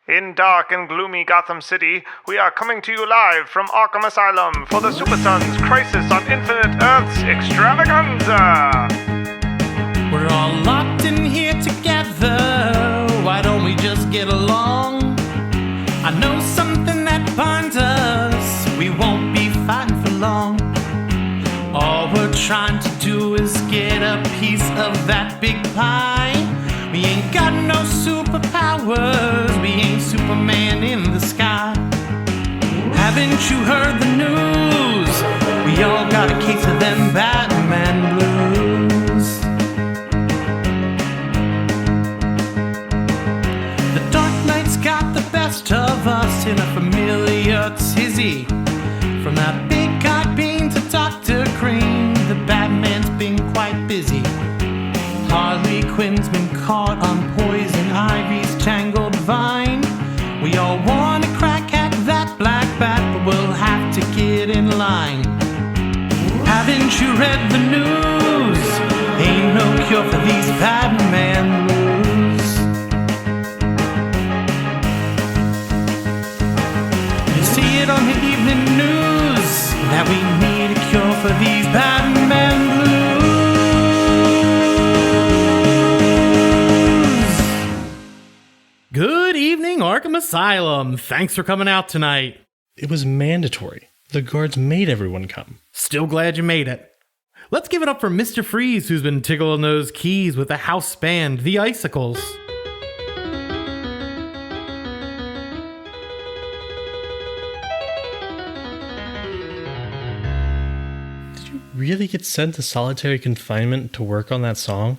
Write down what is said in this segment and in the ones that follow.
In dark and gloomy Gotham City, we are coming to you live from Arkham Asylum for the Supersons Crisis on Infinite Earths Extravaganza! We're all locked in here together, why don't we just get along? I know something that binds us, we won't be fighting for long. All we're trying to do is get a piece of that big pie. We ain't got no superpowers, we ain't Superman in the sky. Haven't you heard the news? We all got a case of them Batman blues. The Dark Knight's got the best of us in a familiar tizzy. From that big guy Bane to Dr. Crane, the Batman's been quite busy. Harley Quinn's been caught on Poison Ivy's tangled vine. We all want to crack at that black bat, but we'll have to get in line. Haven't you read the news? Ain't no cure for these Batman blues. You see it on the evening news that we need a cure for these Batman blues. Good evening, Arkham Asylum. Thanks for coming out tonight. It was mandatory. The guards made everyone come. Still glad you made it. Let's give it up for Mr. Freeze, who's been tickling those keys with the house band, the Icicles. Did you really get sent to solitary confinement to work on that song?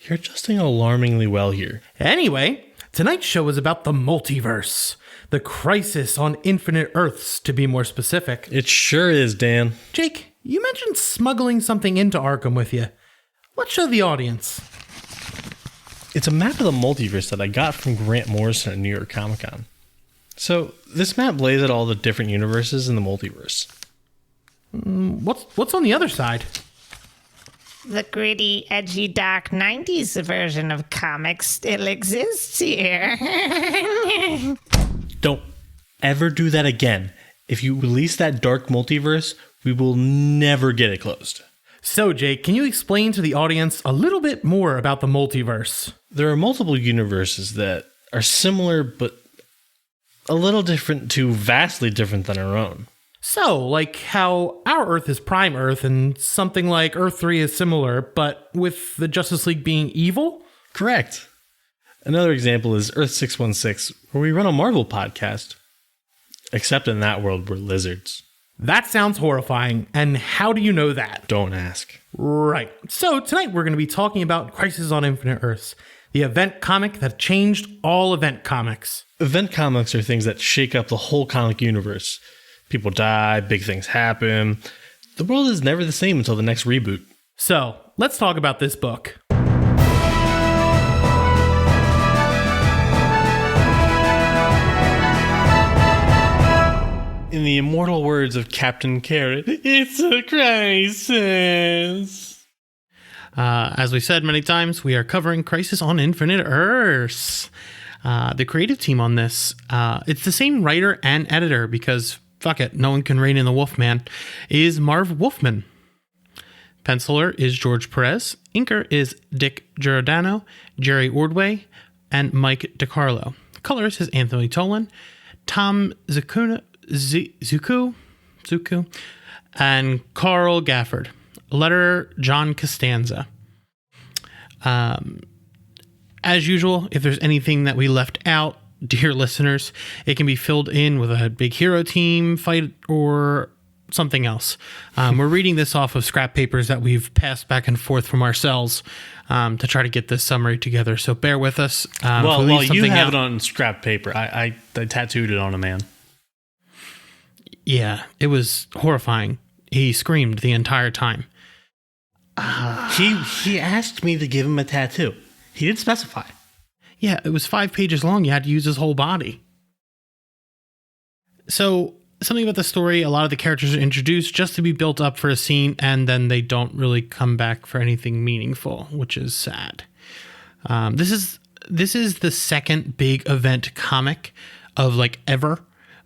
You're adjusting alarmingly well here. Anyway, tonight's show is about the multiverse. The Crisis on Infinite Earths, to be more specific. It sure is, Dan. Jake, you mentioned smuggling something into Arkham with you. Let's show the audience. It's a map of the multiverse that I got from Grant Morrison at New York Comic Con. So, this map lays out all the different universes in the multiverse. What's on the other side? The gritty, edgy, dark 90s version of comics still exists here. Don't ever do that again. If you release that dark multiverse, we will never get it closed. So, Jake, can you explain to the audience a little bit more about the multiverse? There are multiple universes that are similar, but a little different to vastly different than our own. So, like how our Earth is Prime Earth and something like Earth 3 is similar, but with the Justice League being evil? Correct. Another example is Earth 616, where we run a Marvel podcast. Except in that world, we're lizards. That sounds horrifying, and how do you know that? Don't ask. Right. So, tonight we're going to be talking about Crisis on Infinite Earths, the event comic that changed all event comics. Event comics are things that shake up the whole comic universe. People die, big things happen. The world is never the same until the next reboot. So, let's talk about this book. In the immortal words of Captain Carrot, it's a crisis. As we said many times, we are covering Crisis on Infinite Earths. The creative team on this, it's the same writer and editor because fuck it, no one can rein in the Wolfman, is Marv Wolfman. Penciler is George Perez. Inker is Dick Giordano, Jerry Ordway, and Mike DiCarlo. Colorist is Anthony Tolan, Tom Zuku, and Carl Gafford. Letterer, John Costanza. As usual, if there's anything that we left out, dear listeners, it can be filled in with a big hero team fight or something else. We're reading this off of scrap papers that we've passed back and forth from ourselves to try to get this summary together. So bear with us. Well, you have it on scrap paper. I tattooed it on a man. Yeah, it was horrifying. He screamed the entire time. He asked me to give him a tattoo. He didn't specify. Yeah, it was 5 pages long. You had to use his whole body. So, something about the story, a lot of the characters are introduced just to be built up for a scene, and then they don't really come back for anything meaningful, which is sad. This is this is the second big event comic of like ever.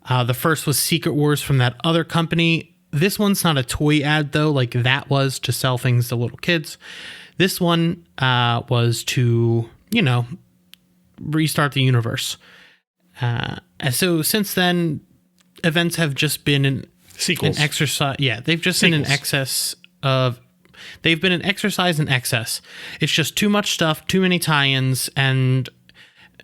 The first was Secret Wars from that other company. This one's not a toy ad though, like that was to sell things to little kids. This one was to, restart the universe. And so since then, events have just been an exercise. Yeah, they've just been an excess of. They've been an exercise in excess. It's just too much stuff, too many tie-ins, and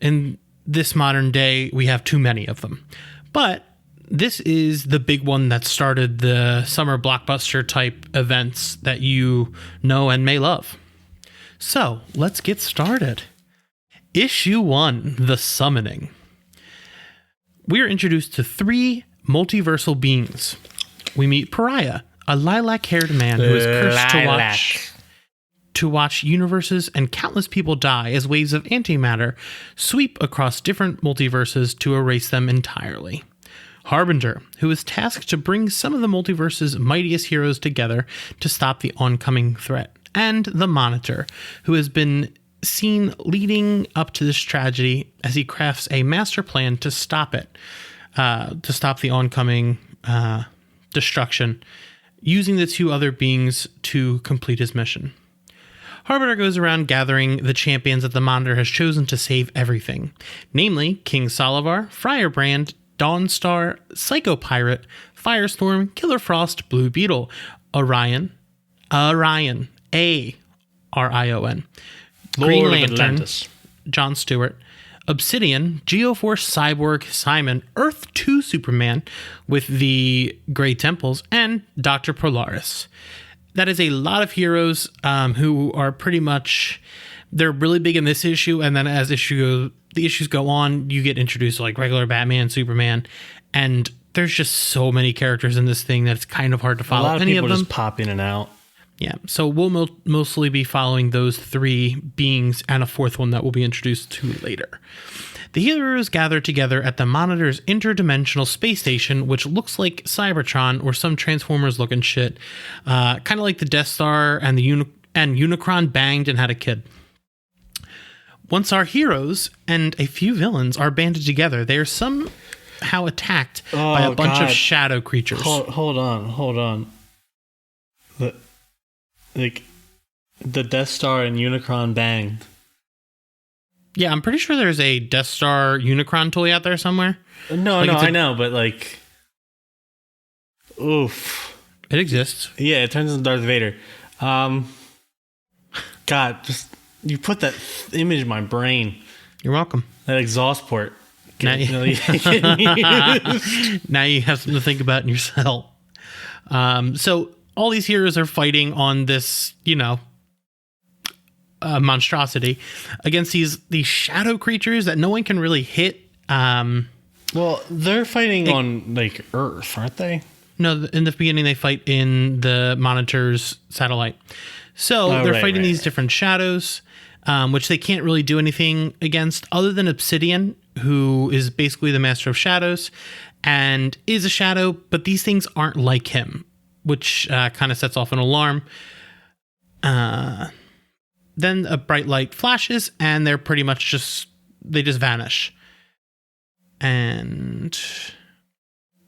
in this modern day, we have too many of them. But this is the big one that started the summer blockbuster type events that you know and may love. So let's get started. Issue 1, The Summoning. We are introduced to 3 multiversal beings. We meet Pariah, a lilac-haired man who is cursed to watch universes and countless people die as waves of antimatter sweep across different multiverses to erase them entirely. Harbinger, who is tasked to bring some of the multiverse's mightiest heroes together to stop the oncoming threat. And the Monitor, who has been seen leading up to this tragedy as he crafts a master plan to stop it, to stop the oncoming destruction, using the 2 other beings to complete his mission. Harbinger goes around gathering the champions that the Monitor has chosen to save everything, namely King Solivar, Firebrand, Dawnstar, Psycho Pirate, Firestorm, Killer Frost, Blue Beetle, Orion, A-R-I-O-N, Green Lantern, John Stewart, Obsidian, Geoforce, Cyborg, Simon, Earth 2 Superman with the Grey Temples, and Dr. Polaris. That is a lot of heroes who are pretty much, they're really big in this issue, and then as the issues go on, you get introduced to like regular Batman, Superman, and there's just so many characters in this thing that it's kind of hard to follow. A lot of any people of them just pop in and out. Yeah, so we'll mostly be following those 3 beings and a 4th one that we'll be introduced to later. The heroes gather together at the Monitor's interdimensional space station, which looks like Cybertron or some Transformers-looking shit, kind of like the Death Star and Unicron banged and had a kid. Once our heroes and a few villains are banded together, they are somehow attacked by a bunch of shadow creatures. Hold on. The Death Star and Unicron banged. Yeah, I'm pretty sure there's a Death Star Unicron toy out there somewhere. No, I know, but like, oof. It exists. Yeah, it turns into Darth Vader. God, just you put that image in my brain. You're welcome. That exhaust port. Now you have something to think about in yourself. So all these heroes are fighting on this, monstrosity against these shadow creatures that no one can really hit. Well, they're fighting on like Earth, aren't they? No, in the beginning they fight in the Monitor's satellite. So they're fighting these different shadows, which they can't really do anything against other than Obsidian, who is basically the Master of Shadows and is a shadow, but these things aren't like him, which kind of sets off an alarm. Then a bright light flashes, and they're pretty much they just vanish. And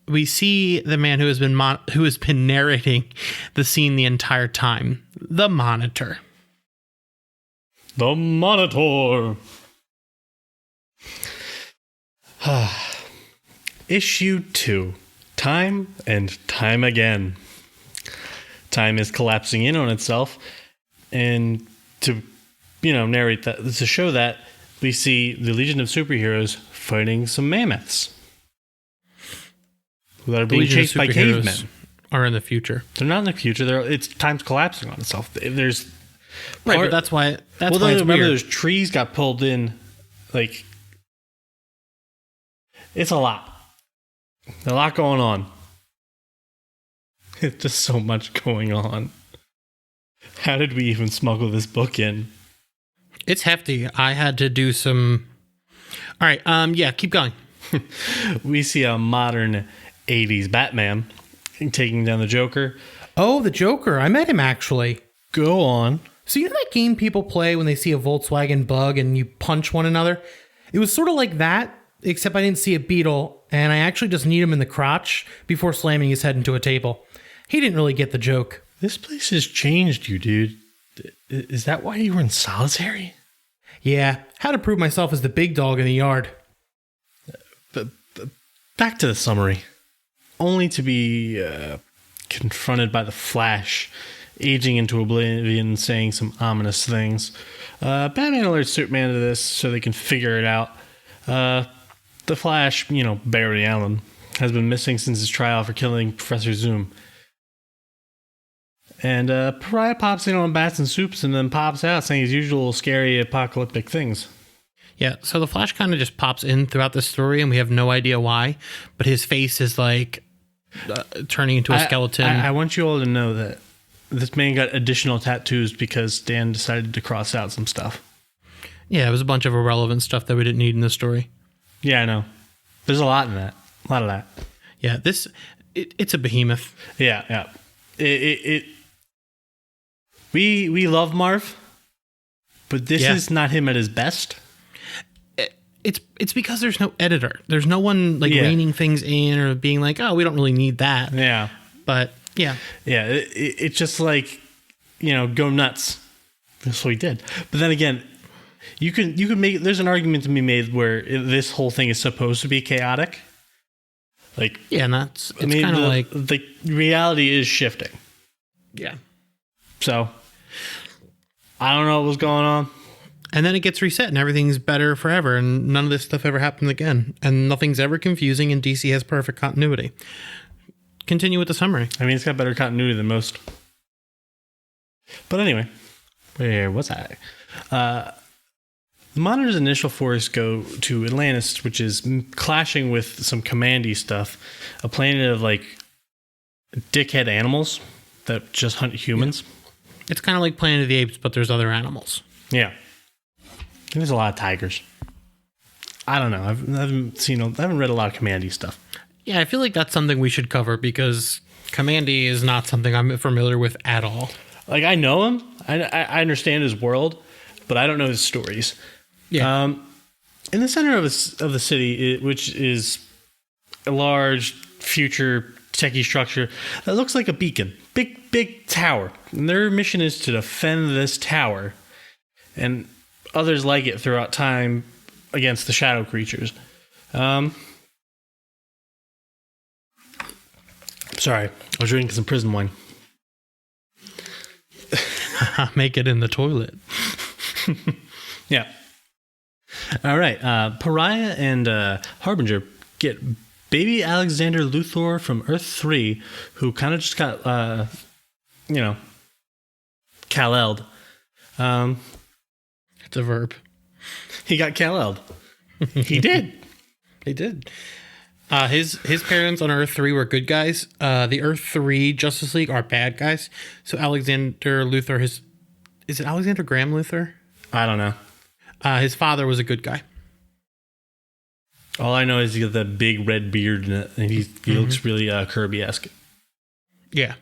we see the man who has been narrating the scene the entire time, the Monitor. The Monitor. Issue 2. Time and time again. Time is collapsing in on itself, and to narrate that, to show that, we see the Legion of Superheroes fighting some mammoths that are being chased by cavemen. Are in the future. They're not in the future. It's time's collapsing on itself. There's but that's why. That's why it's remember weird. Those trees got pulled in. Like, it's a lot going on. It's just so much going on. How did we even smuggle this book in? It's hefty. I had to do some. All right. Yeah. Keep going. We see a modern 80s Batman taking down the Joker. Oh, the Joker. I met him actually. Go on. So you know that game people play when they see a Volkswagen Bug and you punch one another? It was sort of like that, except I didn't see a beetle, and I actually just kneed him in the crotch before slamming his head into a table. He didn't really get the joke. This place has changed you, dude. Is that why you were in solitary? Yeah, had to prove myself as the big dog in the yard. But back to the summary. Only to be confronted by the Flash, aging into oblivion, saying some ominous things. Batman alerts Superman to this so they can figure it out. The Flash, Barry Allen, has been missing since his trial for killing Professor Zoom. And Pariah pops in on Bats and Soups and then pops out saying his usual scary apocalyptic things. Yeah, so the Flash kind of just pops in throughout the story and we have no idea why, but his face is like turning into a skeleton. I want you all to know that this man got additional tattoos because Dan decided to cross out some stuff. Yeah, it was a bunch of irrelevant stuff that we didn't need in the story. Yeah, I know. There's a lot in that. A lot of that. Yeah, it's a behemoth. Yeah. We love Marv, but this is not him at his best. It's because there's no editor. There's no one reining things in or being like, oh, we don't really need that. Yeah. But yeah. Yeah, it's just like, go nuts. That's what he did. But then again, you can make, there's an argument to be made where this whole thing is supposed to be chaotic. Like, yeah, and it's kind of like the reality is shifting. Yeah. So I don't know what was going on. And then it gets reset and everything's better forever and none of this stuff ever happened again. And nothing's ever confusing and DC has perfect continuity. Continue with the summary. I mean, it's got better continuity than most. But anyway, where was I? The Monitor's initial force go to Atlantis, which is clashing with some commandy stuff. A planet of dickhead animals that just hunt humans. Yeah. It's kind of like Planet of the Apes, but there's other animals. Yeah. There's a lot of tigers. I don't know. I haven't read a lot of commandy stuff. Yeah, I feel like that's something we should cover because commandy is not something I'm familiar with at all. Like, I know him. I understand his world, but I don't know his stories. Yeah. In the center of the city, which is a large future techie structure that looks like a beacon, big tower. And their mission is to defend this tower, and others like it throughout time against the shadow creatures. Sorry, I was drinking some prison wine. Make it in the toilet. Yeah. All right. Pariah and Harbinger get baby Alexander Luthor from Earth 3, who kind of just got, Kal-El'd. It's a verb. He got Kal-El'd. He did. He did. His parents on Earth 3 were good guys. The Earth 3 Justice League are bad guys. So Alexander Luthor, is it Alexander Graham Luthor? I don't know. His father was a good guy. All I know is he got that big red beard and he looks really Kirby-esque. Yeah.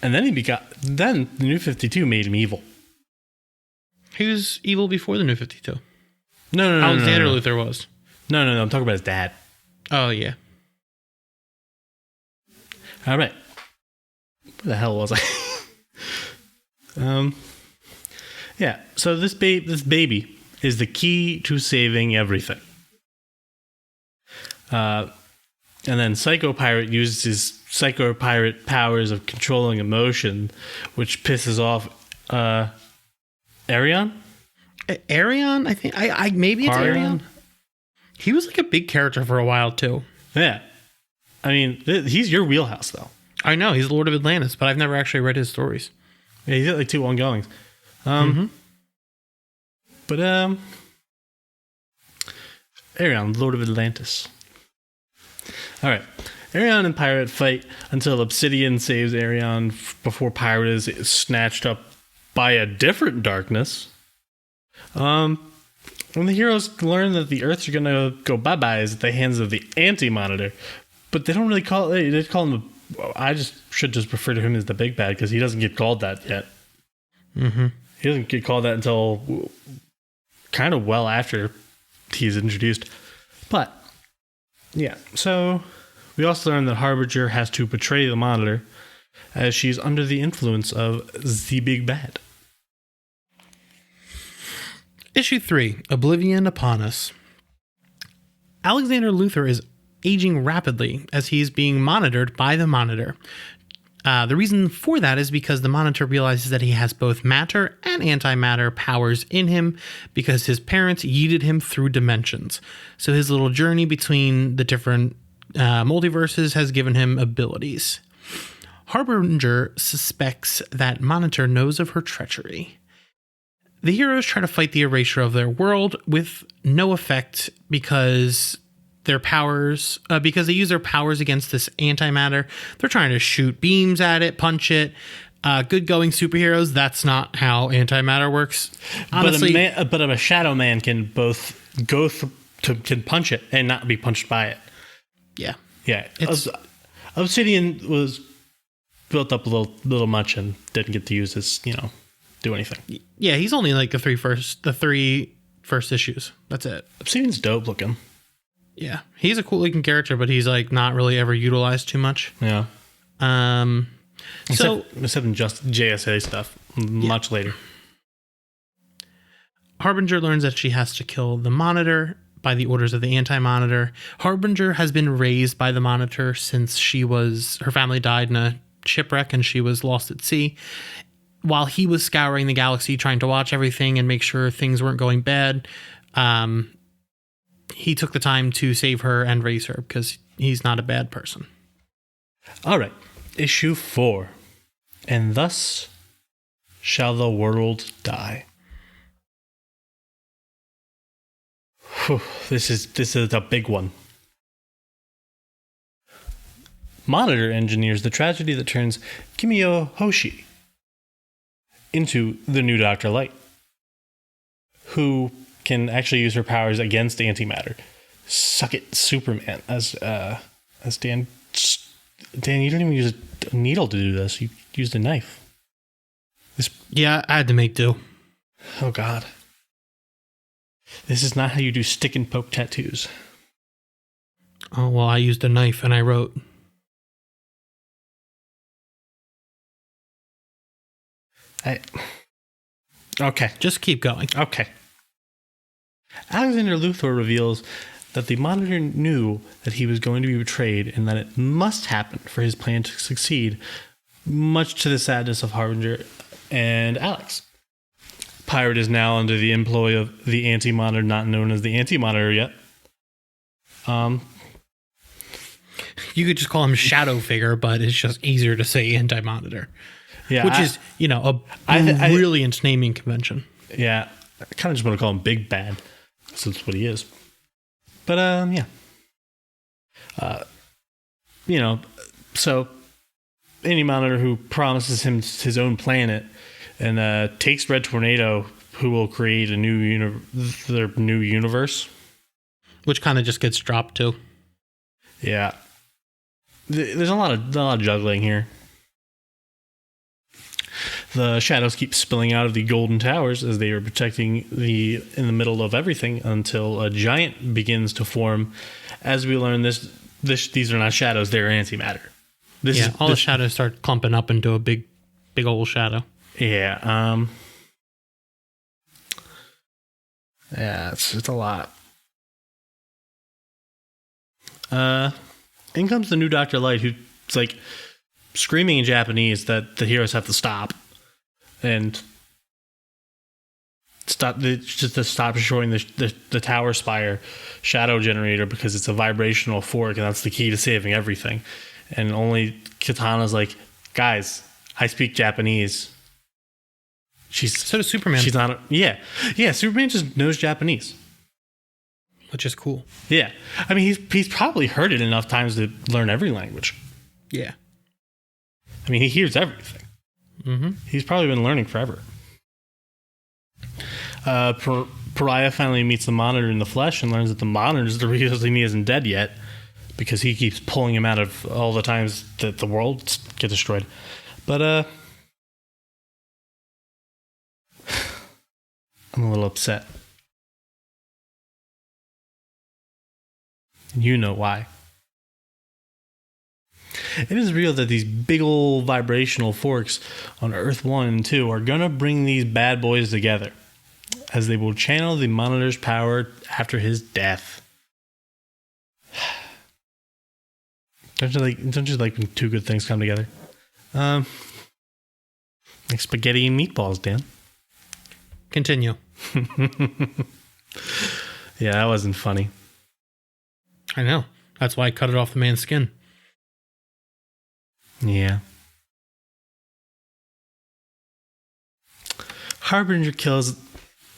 And then then the New 52 made him evil. He was evil before the New 52. No. Alexander Luthor was. No. I'm talking about his dad. Oh, yeah. All right. Where the hell was I? Yeah. So this baby is the key to saving everything. And then Psycho Pirate uses his Psycho Pirate powers of controlling emotion, which pisses off Arion? Arion? I think maybe it's Arion. He was like a big character for a while too. Yeah. I mean, he's your wheelhouse though. I know, he's Lord of Atlantis, but I've never actually read his stories. Yeah, he's got like 2 ongoings. But Arion, Lord of Atlantis. All right. Arion and Pirate fight until Obsidian saves Arion before Pirate is snatched up by a different darkness. When the heroes learn that the Earths are going to go bye-bye at the hands of the Anti-Monitor, but they don't really call it, they call him I should just refer to him as the big bad because he doesn't get called that yet. Mm-hmm. He doesn't get called that until kind of well after he's introduced. But, yeah. So, we also learned that Harbinger has to betray the Monitor as she's under the influence of the big bad. Issue 3, Oblivion Upon Us. Alexander Luthor is aging rapidly as he's being monitored by the Monitor. The reason for that is because the Monitor realizes that he has both matter and antimatter powers in him because his parents yeeted him through dimensions. So his little journey between the different multiverses has given him abilities. Harbinger suspects that Monitor knows of her treachery. The heroes try to fight the erasure of their world with no effect because their powers, because they use their powers against this antimatter. They're trying to shoot beams at it, punch it. Good going superheroes. That's not how antimatter works. Honestly, but a Shadow Man can both can punch it and not be punched by it. Yeah, yeah. Obsidian was built up a little much and didn't get to use his, do anything. Yeah, he's only like the three first issues. That's it. Obsidian's dope looking. Yeah, he's a cool looking character, but he's like not really ever utilized too much. Yeah. Except in just JSA stuff, much later. Harbinger learns that she has to kill the Monitor by the orders of the Anti-Monitor. Harbinger has been raised by the Monitor since her family died in a shipwreck and she was lost at sea. While he was scouring the galaxy trying to watch everything and make sure things weren't going bad, he took the time to save her and raise her because he's not a bad person. All right. Issue 4. And thus shall the world die. Whew, this is a big one. Monitor engineers the tragedy that turns Kimio Hoshi into the new Dr. Light, who can actually use her powers against antimatter. Suck it, Superman. As Dan, you don't even use a needle to do this. You used a knife. Yeah, I had to make do. Oh, God. This is not how you do stick and poke tattoos. Oh, well, I used a knife and I wrote. Okay. Just keep going. Okay. Alexander Luthor reveals that the Monitor knew that he was going to be betrayed and that it must happen for his plan to succeed, much to the sadness of Harbinger and Alex. Pirate is now under the employ of the Anti-Monitor, not known as the Anti-Monitor yet. You could just call him Shadow Figure, but it's just easier to say Anti-Monitor. Yeah, which is, a brilliant naming convention. Yeah, I kind of just want to call him Big Bad, so that's what he is. But, yeah. So any Monitor who promises him his own planet and takes Red Tornado, who will create a their new universe. Which kind of just gets dropped too. Yeah. There's a lot of juggling here. The shadows keep spilling out of the Golden Towers as they are protecting in the middle of everything until a giant begins to form. As we learn, these are not shadows; they're antimatter. The shadows start clumping up into a big old shadow. Yeah. Yeah, it's a lot. In comes the new Dr. Light, who's like screaming in Japanese that the heroes have to stop. And stop destroying the tower spire shadow generator because it's a vibrational fork and that's the key to saving everything. And only Katana's like, guys, I speak Japanese. So does Superman. She's not. Yeah. Superman just knows Japanese, which is cool. Yeah, I mean he's probably heard it enough times to learn every language. Yeah, I mean he hears everything. Mm-hmm. He's probably been learning forever. Pariah finally meets the Monitor in the flesh and learns that the Monitor is the reason he isn't dead yet. because he keeps pulling him out of all the times that the worlds get destroyed. But I'm a little upset. You know why. It is real that these big old vibrational forks on Earth 1 and 2 are gonna bring these bad boys together, as they will channel the Monitor's power after his death. Don't you like when two good things come together? Like spaghetti and meatballs, Dan. Continue. Yeah, that wasn't funny. I know. That's why I cut it off the man's skin. Yeah. Harbinger kills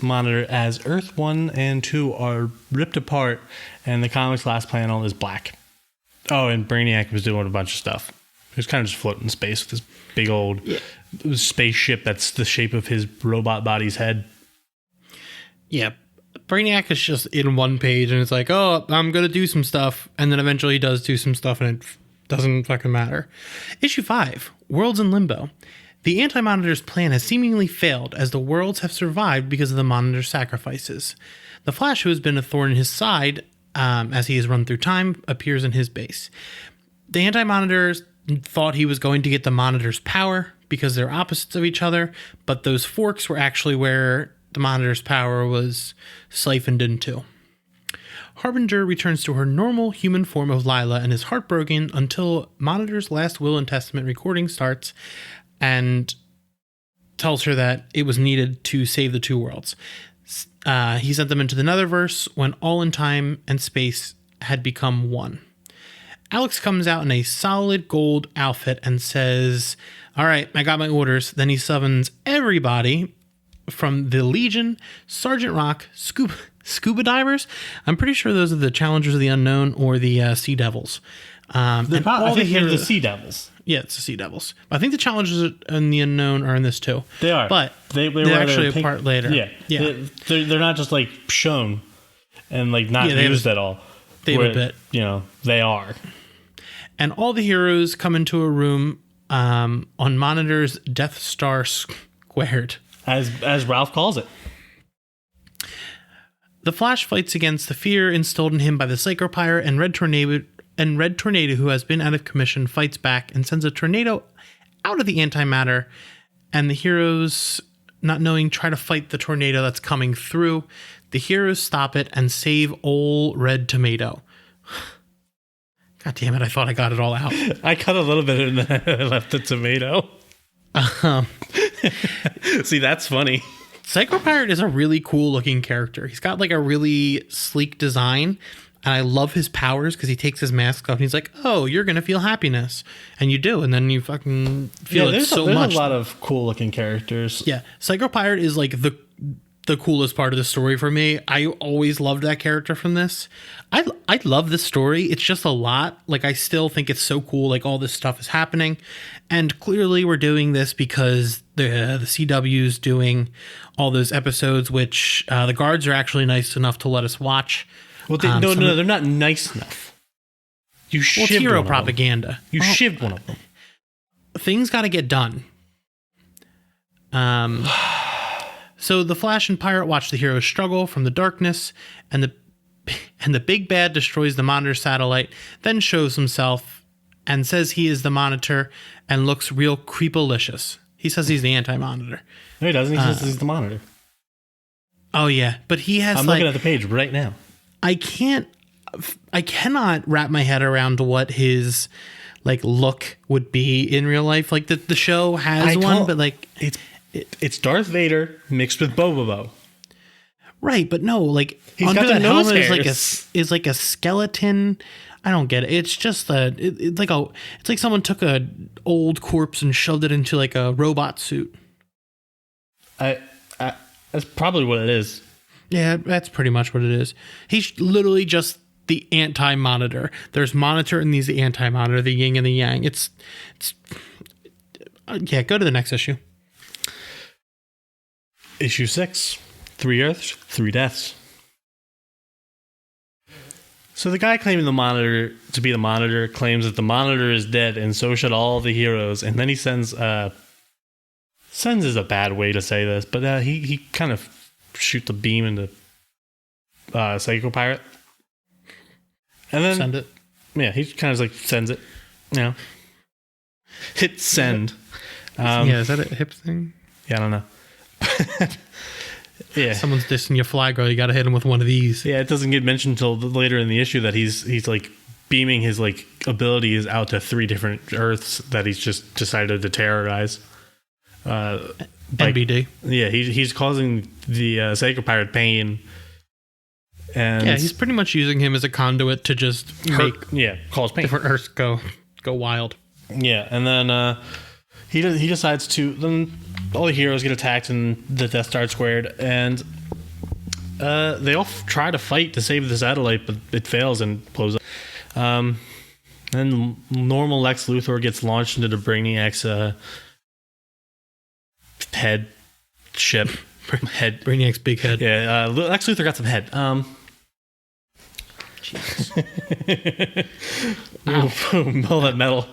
Monitor as Earth 1 and 2 are ripped apart, and the comic's last panel is black. Oh, and Brainiac was doing a bunch of stuff. He was kind of just floating in space with this big old spaceship that's the shape of his robot body's head. Yeah. Brainiac is just in one page, and it's like, oh, I'm going to do some stuff. And then eventually he does do some stuff, and it doesn't fucking matter. Issue 5, Worlds in Limbo. The Anti-Monitor's plan has seemingly failed, as the worlds have survived because of the Monitor's sacrifices. The Flash, who has been a thorn in his side as he has run through time, appears in his base. The Anti-Monitors thought he was going to get the Monitor's power because they're opposites of each other, but those forks were actually where the Monitor's power was siphoned into. Harbinger returns to her normal human form of Lila and is heartbroken until Monitor's last will and testament recording starts and tells her that it was needed to save the two worlds. He sent them into the Netherverse when all in time and space had become one. Alex comes out in a solid gold outfit and says, all right, I got my orders. Then he summons everybody from the Legion, Sergeant Rock, scuba divers. I'm pretty sure those are the Challengers of the Unknown or the Sea Devils. I think they're the Sea Devils. Yeah, it's the Sea Devils. I think the Challengers and the Unknown are in this too. They are, but they're actually a part later. Yeah. They're not just like shown and like not used at all. They have a bit. You know, they are. And all the heroes come into a room on Monitor's Death Star squared, as Ralph calls it. The Flash fights against the fear instilled in him by the Psychopirate, and Red Tornado, who has been out of commission, fights back and sends a tornado out of the antimatter, and the heroes, not knowing, try to fight the tornado that's coming through. The heroes stop it and save old Red Tomato. God damn it, I thought I got it all out. I cut a little bit and then I left the tomato. See, that's funny. Psychopirate is a really cool looking character. He's got like a really sleek design, and I love his powers because he takes his mask off and he's like, oh, you're going to feel happiness. And you do, and then you fucking feel it so much. There's a lot of cool looking characters. Yeah, Psychopirate is like the coolest part of the story for me. I always loved that character from this. I love this story. It's just a lot. Like, I still think it's so cool. Like, all this stuff is happening. And clearly we're doing this because the CW's doing all those episodes, which the guards are actually nice enough to let us watch. Well, no, they're not nice enough. You shivved it's hero one propaganda. Of them. You shivved one of them. Things got to get done. So the Flash and Pirate watch the heroes struggle from the darkness, and the big bad destroys the Monitor satellite, then shows himself and says he is the Monitor and looks real creepalicious. He says he's the Anti-Monitor. No, he doesn't. He says he's the Monitor. Oh yeah, but he has. I'm looking at the page right now. I cannot wrap my head around what his like look would be in real life. Like the show has one, but like it's Darth Vader mixed with Bobo. Right, but no, like he's under got the that nose helmet hairs. is like a skeleton. I don't get it. It's just it's like someone took a old corpse and shoved it into like a robot suit. That's probably what it is. Yeah, that's pretty much what it is. He's literally just the Anti-Monitor. There's Monitor and he's the Anti-Monitor, the yin and the yang. It's yeah, go to the next issue. Issue 6. 3 Earths, 3 Deaths. So the guy claiming the Monitor to be the Monitor claims that the Monitor is dead, and so should all the heroes. And then he sends is a bad way to say this, but he kind of shoots a beam into Psycho Pirate, and then Send it. Yeah, he kind of like sends it. Hit send. Is that a hip thing? Yeah, I don't know. Yeah, Someone's dissing your flag girl. You got to hit him with one of these. yeah. It doesn't get mentioned until later in the issue that he's like beaming his like abilities out to 3 different Earths that he's just decided to terrorize. NBD. Yeah, he's causing the Psycho Pirate pain. And Yeah, he's pretty much using him as a conduit to just make cause pain. different Earths go wild. Yeah, and then he decides to. Then all the heroes get attacked and the Death Star squared, and they all try to fight to save the satellite, but it fails and blows up. Then normal Lex Luthor gets launched into the Brainiac's head ship. Head. Brainiac's big head. Yeah, Lex Luthor got some head. Boom, all that metal.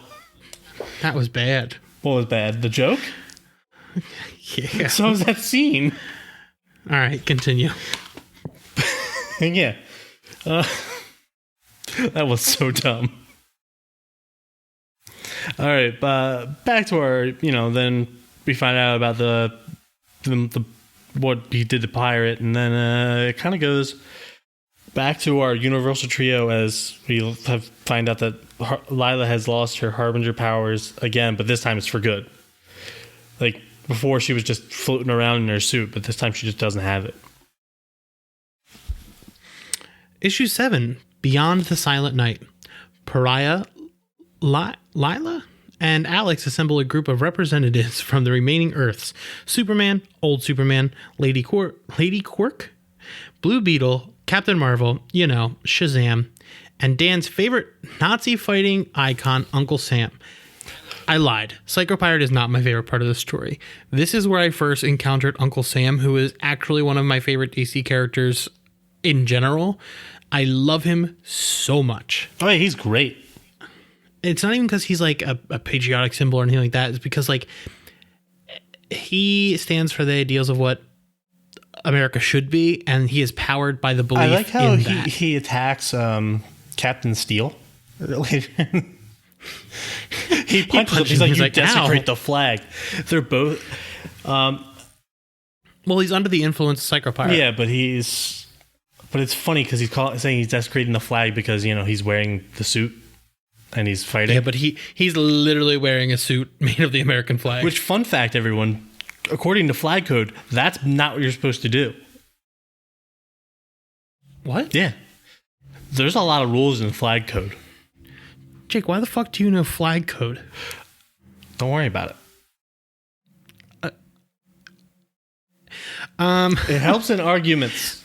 That was bad. What was bad? The joke? Yeah. So was that scene. All right, continue. Yeah. That was so dumb. All right, back to our, then we find out about the what he did to Pirate, and then it kind of goes back to our Universal Trio as we find out that Lila has lost her Harbinger powers again, but this time it's for good. Like, before she was just floating around in her suit, but this time she just doesn't have it. Issue 7, Beyond the Silent Night. Pariah, Lila, and Alex assemble a group of representatives from the remaining Earths. Superman, Old Superman, Lady Quirk, Blue Beetle, Captain Marvel, Shazam, and Dan's favorite Nazi fighting icon, Uncle Sam. I lied. Psycho Pirate is not my favorite part of the story. This is where I first encountered Uncle Sam, who is actually one of my favorite DC characters in general. I love him so much. Oh, yeah, he's great. It's not even because he's like a patriotic symbol or anything like that. It's because like he stands for the ideals of what America should be, and he is powered by the belief. I like how in that. he attacks Captain Steel. He punches him. He's like, you desecrate the flag. They're both. Well, he's under the influence of Psycho Pirate. Yeah, but it's funny because he's saying he's desecrating the flag because he's wearing the suit and he's fighting. Yeah, but he's literally wearing a suit made of the American flag. Which, fun fact, everyone, according to flag code, that's not what you're supposed to do. What? Yeah, there's a lot of rules in flag code. Jake, why the fuck do you know flag code? Don't worry about it. It helps in arguments.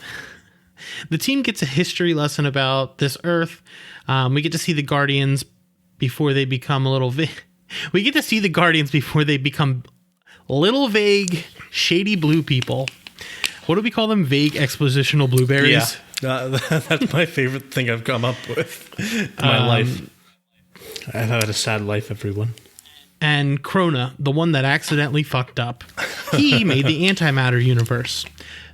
The team gets a history lesson about this Earth. We get to see the Guardians before they become we get to see the Guardians before they become little vague, shady blue people. What do we call them? Vague expositional blueberries? Yeah, that's my favorite thing I've come up with in my life. I've had a sad life, everyone. And Krona, the one that accidentally fucked up. He made the antimatter universe.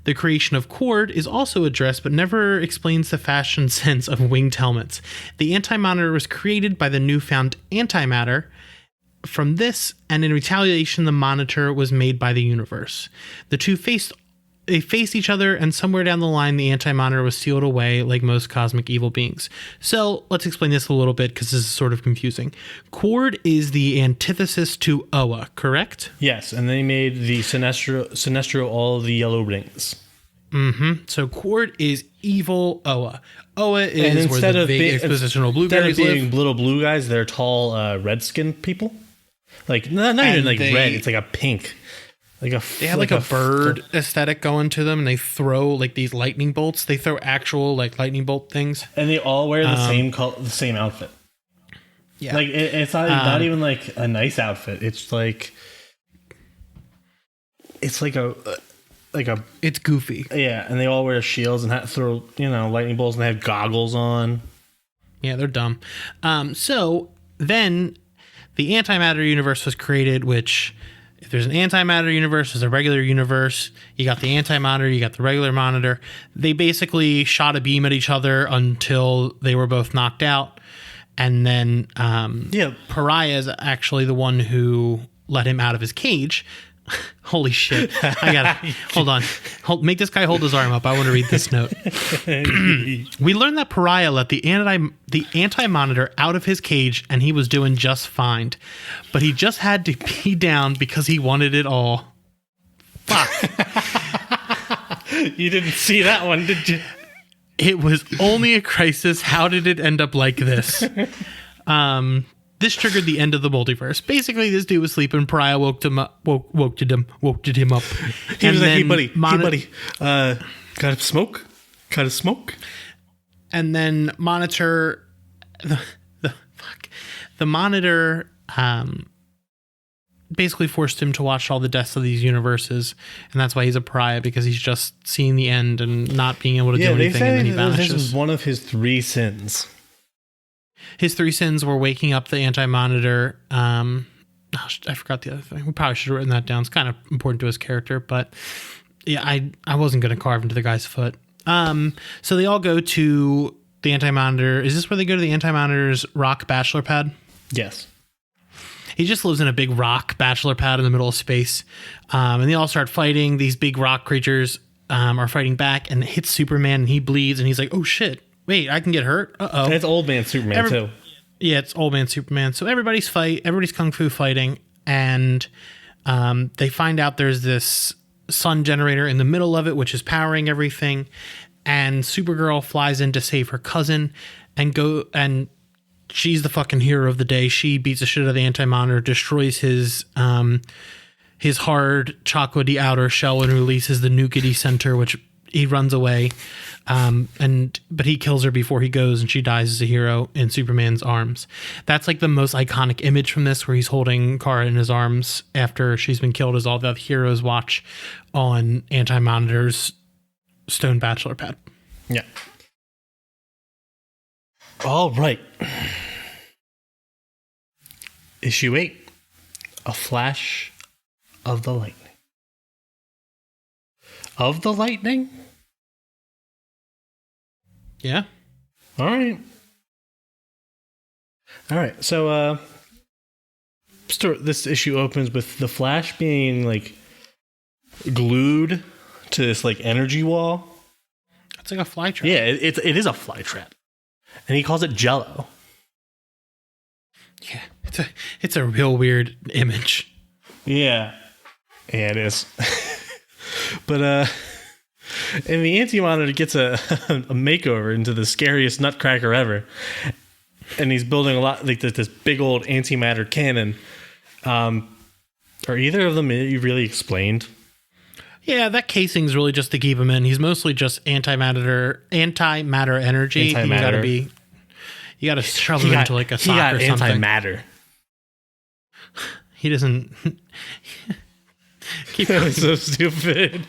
The creation of Cord is also addressed, but never explains the fashion sense of winged helmets. The antimatter was created by the newfound antimatter. From this, and in retaliation, the Monitor was made by the universe. The two faced each other, and somewhere down the line, the anti-monitor was sealed away like most cosmic evil beings. So let's explain this a little bit because this is sort of confusing. Cord is the antithesis to Oa, correct? Yes, and they made the Sinestro all the yellow rings. Mm-hmm. So Cord is evil Oa. Oa is where the big expositional blueberries live. Instead of being little blue guys, they're tall red-skinned people. Like, not even like red, it's like a pink. They have like a bird aesthetic going to them, and they throw like these lightning bolts. They throw actual like lightning bolt things, and they all wear the same outfit. Yeah, like it's not even like a nice outfit. It's like it's goofy. Yeah, and they all wear shields and throw lightning bolts, and they have goggles on. Yeah, they're dumb. So then the antimatter universe was created, which if there's an antimatter universe, there's a regular universe. You got the antimatter, you got the regular monitor. They basically shot a beam at each other until they were both knocked out. And then Pariah is actually the one who let him out of his cage. Holy shit. I gotta hold on. Make this guy hold his arm up. I want to read this note. We learned that Pariah let the anti-monitor out of his cage and he was doing just fine. But he just had to be down because he wanted it all. Fuck. You didn't see that one, did you? It was only a crisis. How did it end up like this? This triggered the end of the multiverse. Basically, this dude was sleeping. Pariah woke him up. He was like, "Hey, buddy, got a smoke? Got a smoke?" And then Monitor, the Monitor, basically forced him to watch all the deaths of these universes, and that's why he's a pariah, because he's just seeing the end and not being able to do anything, and then he vanishes. This is one of his 3 sins. His 3 sins were waking up the anti-monitor. I forgot the other thing. We probably should have written that down. It's kind of important to his character, but yeah, I wasn't going to carve into the guy's foot. So they all go to the anti-monitor. Is this where they go to the anti-monitor's rock bachelor pad? Yes. He just lives in a big rock bachelor pad in the middle of space. And they all start fighting. These big rock creatures are fighting back, and it hits Superman, and he bleeds, and he's like, oh shit. Wait, I can get hurt? Uh-oh. And it's Old Man Superman, too. Yeah, it's Old Man Superman. So everybody's kung fu fighting, and they find out there's this sun generator in the middle of it, which is powering everything, and Supergirl flies in to save her cousin, and she's the fucking hero of the day. She beats the shit out of the anti-monitor, destroys his hard chocolatey outer shell, and releases the Nukity Center, which he runs away. But he kills her before he goes, and she dies as a hero in Superman's arms. That's like the most iconic image from this, where he's holding Kara in his arms after she's been killed, as all the heroes watch on Anti-Monitor's stone bachelor pad. Yeah. All right. Issue 8. A Flash of the Lightning. Of the Lightning? Yeah. All right. So, this issue opens with the Flash being like glued to this like energy wall. It's like a fly trap. Yeah, it is a fly trap, and he calls it Jello. Yeah, it's a real weird image. Yeah, it is. But and the Anti-Monitor gets a makeover into the scariest nutcracker ever. And he's building a lot, like this big old antimatter cannon. Are either of them really explained? Yeah, that casing's really just to keep him in. He's mostly just antimatter energy. Antimatter. You gotta shove him into like a sock or something. Antimatter. He doesn't. Keep going. So stupid.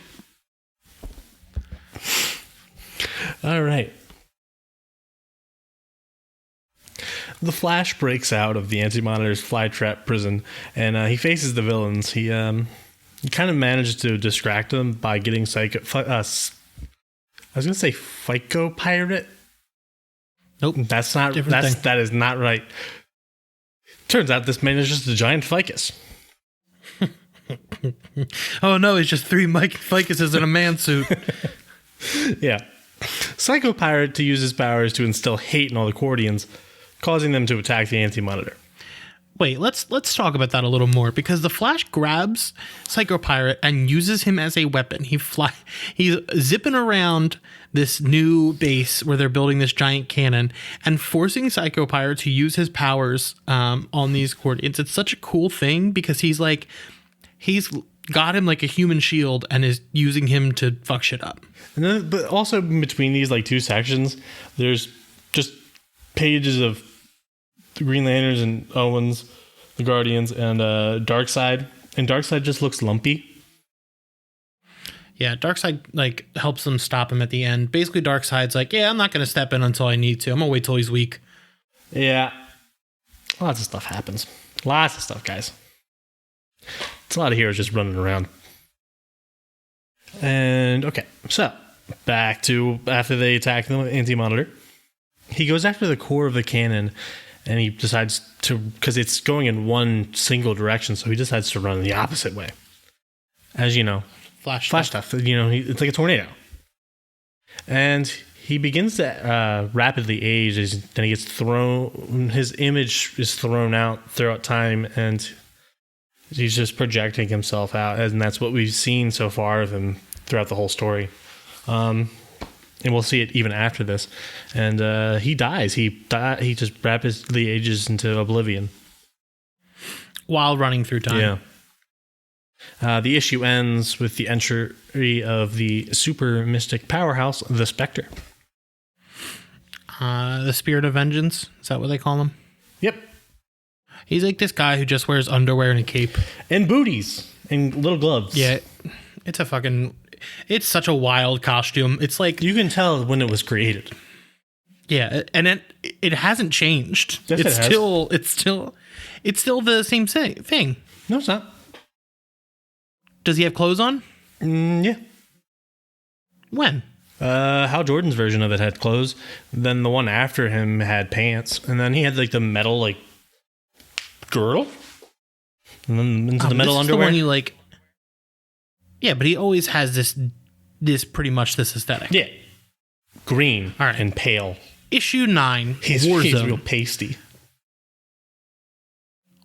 All right. The Flash breaks out of the Anti-Monitor's flytrap prison, and he faces the villains. He kind of manages to distract them by getting I was going to say Psycho Pirate. Nope. That is not right. Turns out this man is just a giant ficus. Oh no, he's just 3 ficuses in a man suit. Yeah. Psycho Pirate to use his powers to instill hate in all the Cordians, causing them to attack the Anti-Monitor. Wait, let's talk about that a little more, because the Flash grabs Psycho Pirate and uses him as a weapon. He's zipping around this new base where they're building this giant cannon and forcing Psycho Pirate to use his powers on these Cordians. It's such a cool thing because he's got him like a human shield and is using him to fuck shit up. And then, but also between these like 2 sections, there's just pages of the Green Lanterns and Owens, the Guardians, and Darkseid. And Darkseid just looks lumpy. Yeah, Darkseid like helps them stop him at the end. Basically, Darkseid's like, yeah, I'm not going to step in until I need to. I'm going to wait till he's weak. Yeah. Lots of stuff happens. Lots of stuff, guys. It's a lot of heroes just running around. And, okay, so back to after they attack the Anti-Monitor. He goes after the core of the cannon, and he decides to, because it's going in one single direction, so he decides to run the opposite way. As you know, Flash stuff. You know, it's like a tornado. And he begins to rapidly age, then he gets thrown, his image is thrown out throughout time, and he's just projecting himself out, and that's what we've seen so far of him throughout the whole story. And we'll see it even after this. And he dies. He just rapidly ages into oblivion. While running through time. Yeah. The issue ends with the entry of the super mystic powerhouse, the Spectre. The Spirit of Vengeance. Is that what they call him? Yep. He's like this guy who just wears underwear and a cape. And booties. And little gloves. Yeah. It's such a wild costume. It's like... You can tell when it was created. Yeah, and it hasn't changed. Yes, it's still the same thing. No, it's not. Does he have clothes on? Yeah. When? Hal Jordan's version of it had clothes. Then the one after him had pants. And then he had like the metal like girdle. And then into the metal underwear. The one you like. Yeah, but he always has this pretty much this aesthetic. Yeah. Green All right. and pale. Issue 9. He's Warzone. real pasty.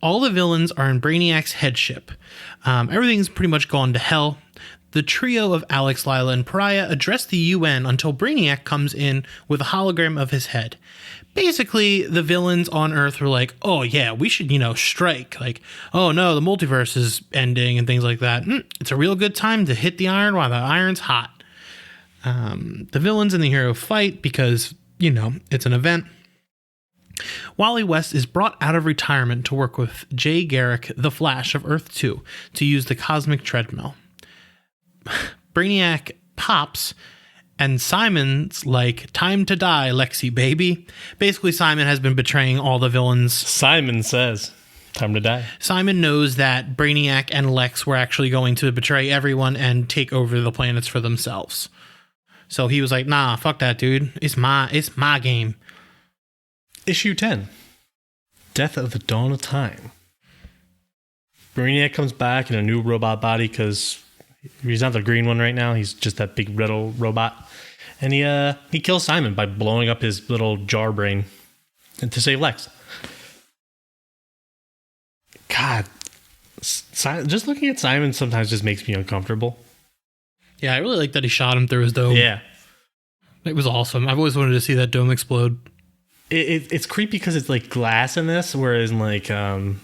All the villains are in Brainiac's headship. Everything's pretty much gone to hell. The trio of Alex, Lila, and Pariah address the UN until Brainiac comes in with a hologram of his head. Basically, the villains on Earth were like, oh yeah, we should, strike. Like, oh no, the multiverse is ending and things like that. It's a real good time to hit the iron while the iron's hot. The villains and the hero fight because, it's an event. Wally West is brought out of retirement to work with Jay Garrick, the Flash of Earth 2, to use the cosmic treadmill. Brainiac pops, and Simon's like, time to die, Lexi, baby. Basically, Simon has been betraying all the villains. Simon says, time to die. Simon knows that Brainiac and Lex were actually going to betray everyone and take over the planets for themselves. So he was like, nah, fuck that, dude. It's my game. Issue 10. Death of the Dawn of Time. Brainiac comes back in a new robot body because he's not the green one right now. He's just that big red robot. And he kills Simon by blowing up his little jar brain and to save Lex. God. Just looking at Simon sometimes just makes me uncomfortable. Yeah, I really like that he shot him through his dome. Yeah. It was awesome. I've always wanted to see that dome explode. It's creepy because it's like glass in this, whereas in like Young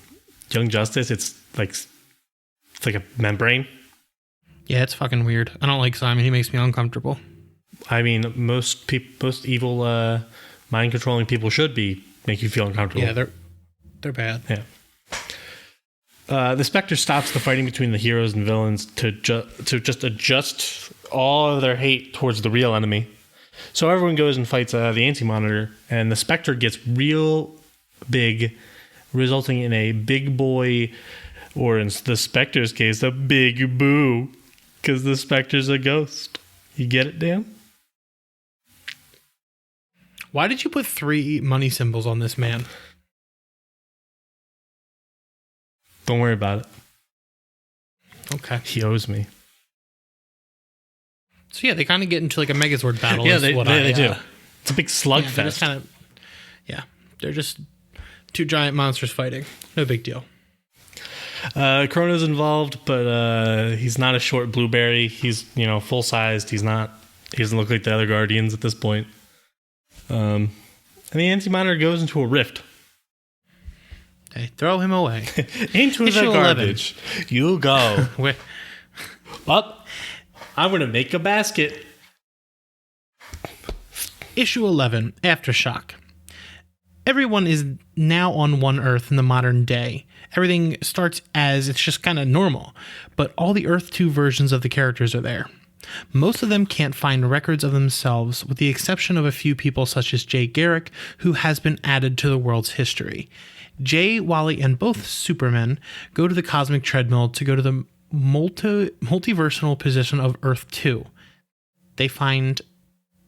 Justice, it's like a membrane. Yeah, it's fucking weird. I don't like Simon. He makes me uncomfortable. I mean, most evil mind controlling people should make you feel uncomfortable. Yeah, they're bad. Yeah. The Spectre stops the fighting between the heroes and villains to just adjust all of their hate towards the real enemy. So everyone goes and fights the Anti-Monitor, and the Spectre gets real big, resulting in a big boy, or in the Spectre's case, a big boo, because the Spectre's a ghost. You get it, Dan? Why did you put 3 money symbols on this man? Don't worry about it. Okay. He owes me. So yeah, they kind of get into like a Megazord battle. Yeah, they do. It's a big slugfest. They're just 2 giant monsters fighting. No big deal. Chrono's involved, but he's not a short blueberry. He's full sized. He doesn't look like the other Guardians at this point. And the Anti-Monitor goes into a rift. They throw him away. Into the Issue garbage. 11. You go. Where? Up. I'm going to make a basket. Issue 11, Aftershock. Everyone is now on one Earth in the modern day. Everything starts as it's just kind of normal, but all the Earth 2 versions of the characters are there. Most of them can't find records of themselves, with the exception of a few people such as Jay Garrick, who has been added to the world's history. Jay, Wally, and both Supermen go to the cosmic treadmill to go to the multiversal position of Earth 2. They find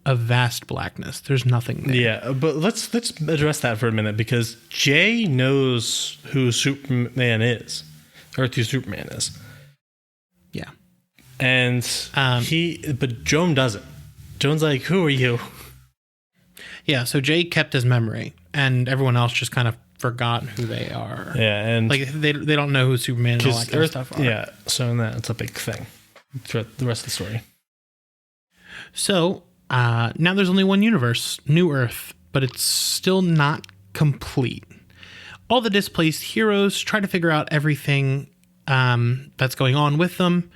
a vast blackness. There's nothing there. Yeah, but let's address that for a minute, because Jay knows who Superman is. Earth 2 Superman is. Yeah. And but Joan doesn't. Joan's like, who are you? Yeah, so Jay kept his memory, and everyone else just kind of forgot who they are. Yeah, and like they don't know who Superman and all that kind of stuff are. Yeah, so that's a big thing throughout the rest of the story. So now there's only one universe, New Earth, but it's still not complete. All the displaced heroes try to figure out everything that's going on with them.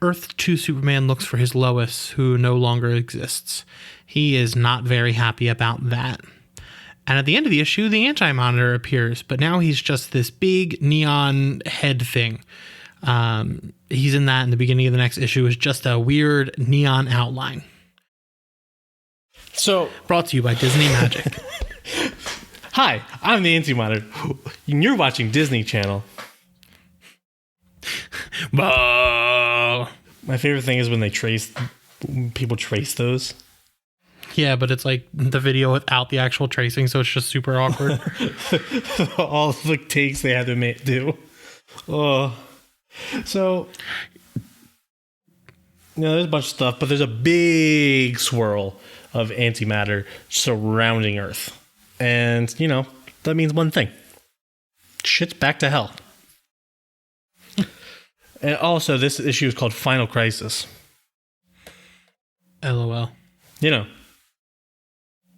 Earth 2 Superman looks for his Lois, who no longer exists. He is not very happy about that. And at the end of the issue, the Anti-Monitor appears, but now he's just this big neon head thing. He's in that, and the beginning of the next issue is just a weird neon outline. So, brought to you by Disney Magic. Hi, I'm the Anti-Monitor, and you're watching Disney Channel. My favorite thing is when people trace those. Yeah, but it's like the video without the actual tracing, so it's just super awkward. All the takes they had to do. Oh, so there's a bunch of stuff, but there's a big swirl of antimatter surrounding Earth, and that means one thing: shit's back to hell. And also, this issue is called Final Crisis. LOL.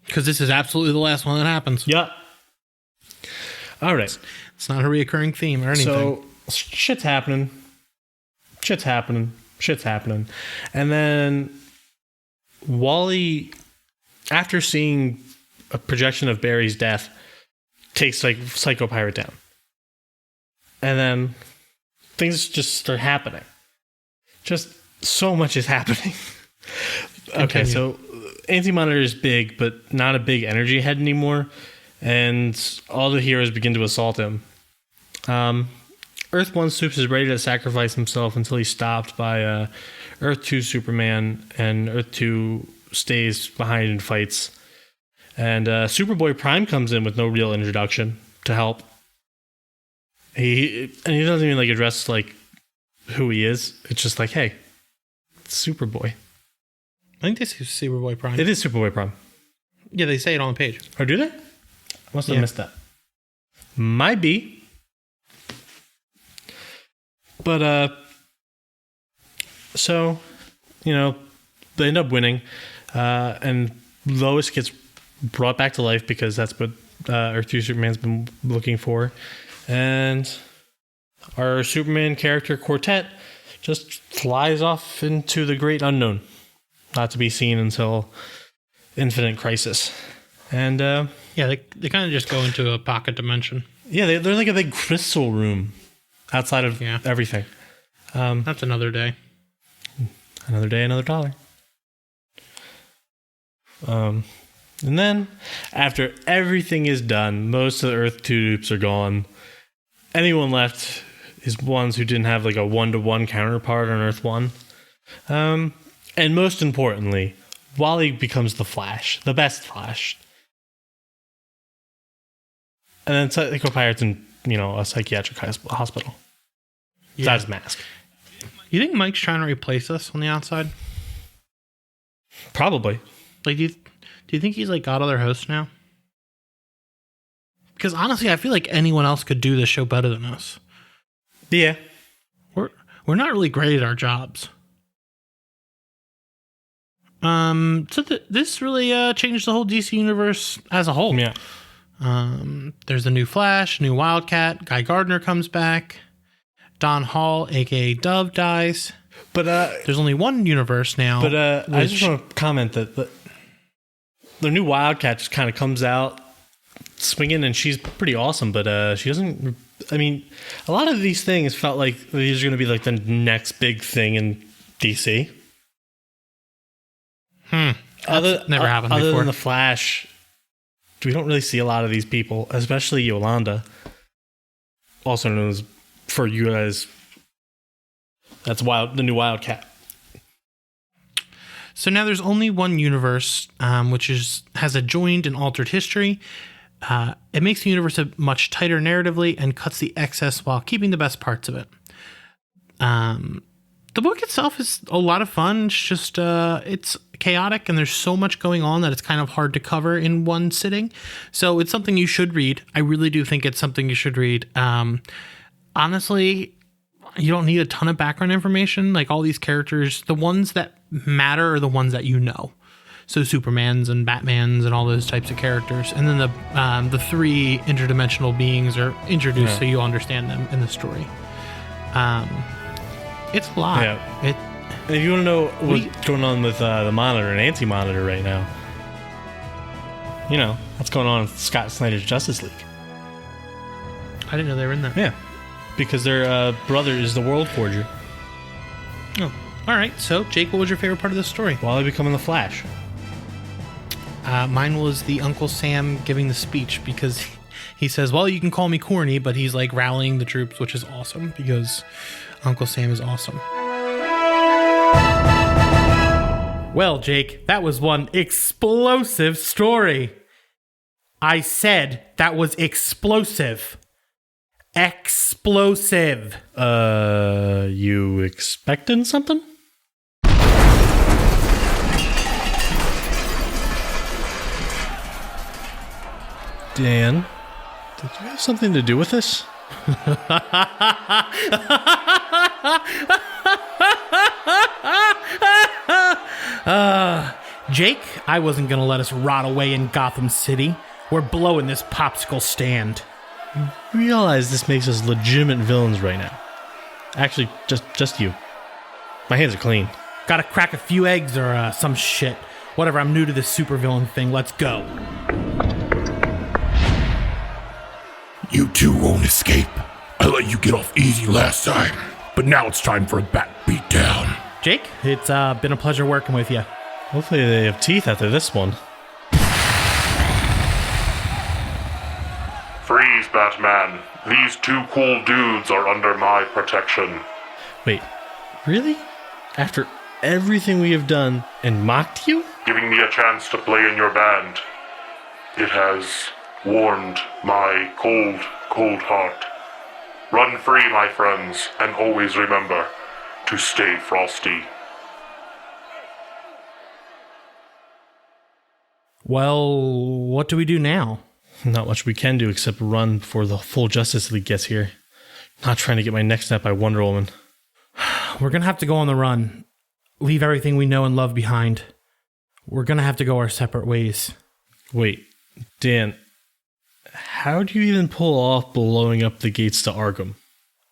Because this is absolutely the last one that happens. Yep. All right. It's not a reoccurring theme or anything. So, shit's happening. And then Wally, after seeing a projection of Barry's death, takes Psycho Pirate down. And then things just start happening. Just so much is happening. Okay, so Anti-Monitor is big, but not a big energy head anymore. And all the heroes begin to assault him. Earth 1 Supes is ready to sacrifice himself until he's stopped by Earth 2 Superman, and Earth 2 stays behind and fights. And Superboy Prime comes in with no real introduction to help. He doesn't even address who he is. It's just hey, it's Superboy. I think this is Superboy Prime. It is Superboy Prime. Yeah, they say it on the page. Or do they? I must have missed that. Might be. But, so, they end up winning. And Lois gets brought back to life because that's what Earth 2 Superman's been looking for. And our Superman character quartet just flies off into the great unknown, not to be seen until Infinite Crisis. And yeah, they kind of just go into a pocket dimension. Yeah, they're like a big crystal room outside of everything. That's another day. Another day, another dollar. And then after everything is done, most of the Earth 2 dupes are gone. Anyone left is ones who didn't have a 1-to-1 counterpart on Earth 1. And most importantly, Wally becomes the Flash, the best Flash. And then Psycho Pirate's in, a psychiatric hospital. Without his mask. You think Mike's trying to replace us on the outside? Probably. Do you think he's got other hosts now? Because honestly, I feel like anyone else could do this show better than us. Yeah. We're not really great at our jobs. So this really changed the whole DC universe as a whole. Yeah. There's a new Flash, new Wildcat, Guy Gardner comes back, Don Hall, aka Dove, dies. But there's only one universe now. But I just want to comment that the new Wildcat just kind of comes out swinging, and she's pretty awesome. But she doesn't. I mean, a lot of these things felt like these are going to be the next big thing in DC. Never happened other before. than the Flash, we don't really see a lot of these people, especially Yolanda, also known as, for you guys, that's the new Wildcat. So now there's only one universe, which has a joined and altered history. It makes the universe much tighter narratively and cuts the excess while keeping the best parts of it. The book itself is a lot of fun. It's just it's chaotic and there's so much going on that it's kind of hard to cover in one sitting. So it's something you should read. I really do think it's something you should read. Honestly, you don't need a ton of background information. Like all these characters, the ones that matter are the ones that you know. So Supermans and Batmans and all those types of characters. And then the three interdimensional beings are introduced so you understand them in the story. It's a lot. Yeah. If you want to know what's going on with the Monitor and Anti-Monitor right now, you know, what's going on with Scott Snyder's Justice League. I didn't know they were in there. Yeah. Because their brother is the World Forger. Oh, all right. So, Jake, what was your favorite part of the story? Wally becoming the Flash. Mine was the Uncle Sam giving the speech because he says, well, you can call me corny, but he's like rallying the troops, which is awesome because Uncle Sam is awesome. Well, Jake, that was one explosive story. I said that was explosive. Explosive. You expecting something? Dan, did you have something to do with this? Jake, I wasn't going to let us rot away in Gotham City. We're blowing this popsicle stand. Realize this makes us legitimate villains right now. Actually, just you. My hands are clean. Gotta crack a few eggs or some shit. Whatever, I'm new to this supervillain thing. Let's go. You two won't escape. I let you get off easy last time, but now it's time for a bat beatdown. Jake, it's been a pleasure working with you. Hopefully they have teeth after this one. Freeze, Batman. These two cool dudes are under my protection. Wait, really? After everything we have done and mocked you? Giving me a chance to play in your band. It has warmed my cold, cold heart. Run free, my friends, and always remember to stay frosty. Well, what do we do now? Not much we can do except run before the full Justice League gets here. Not trying to get my neck snapped by Wonder Woman. We're gonna have to go on the run. Leave everything we know and love behind. We're gonna have to go our separate ways. Wait, Dan, how do you even pull off blowing up the gates to Arkham?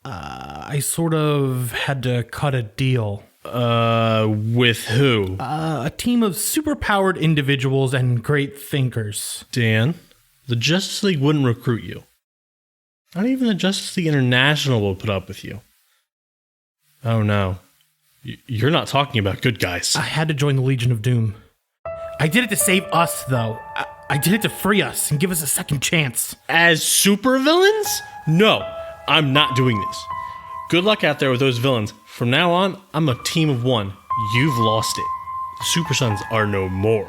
I sort of had to cut a deal. With who? A team of superpowered individuals and great thinkers. Dan, the Justice League wouldn't recruit you. Not even the Justice League International will put up with you. Oh no. You're not talking about good guys. I had to join the Legion of Doom. I did it to save us, though. I did it to free us and give us a second chance. As supervillains? No, I'm not doing this. Good luck out there with those villains. From now on, I'm a team of one. You've lost it. The Supersons are no more.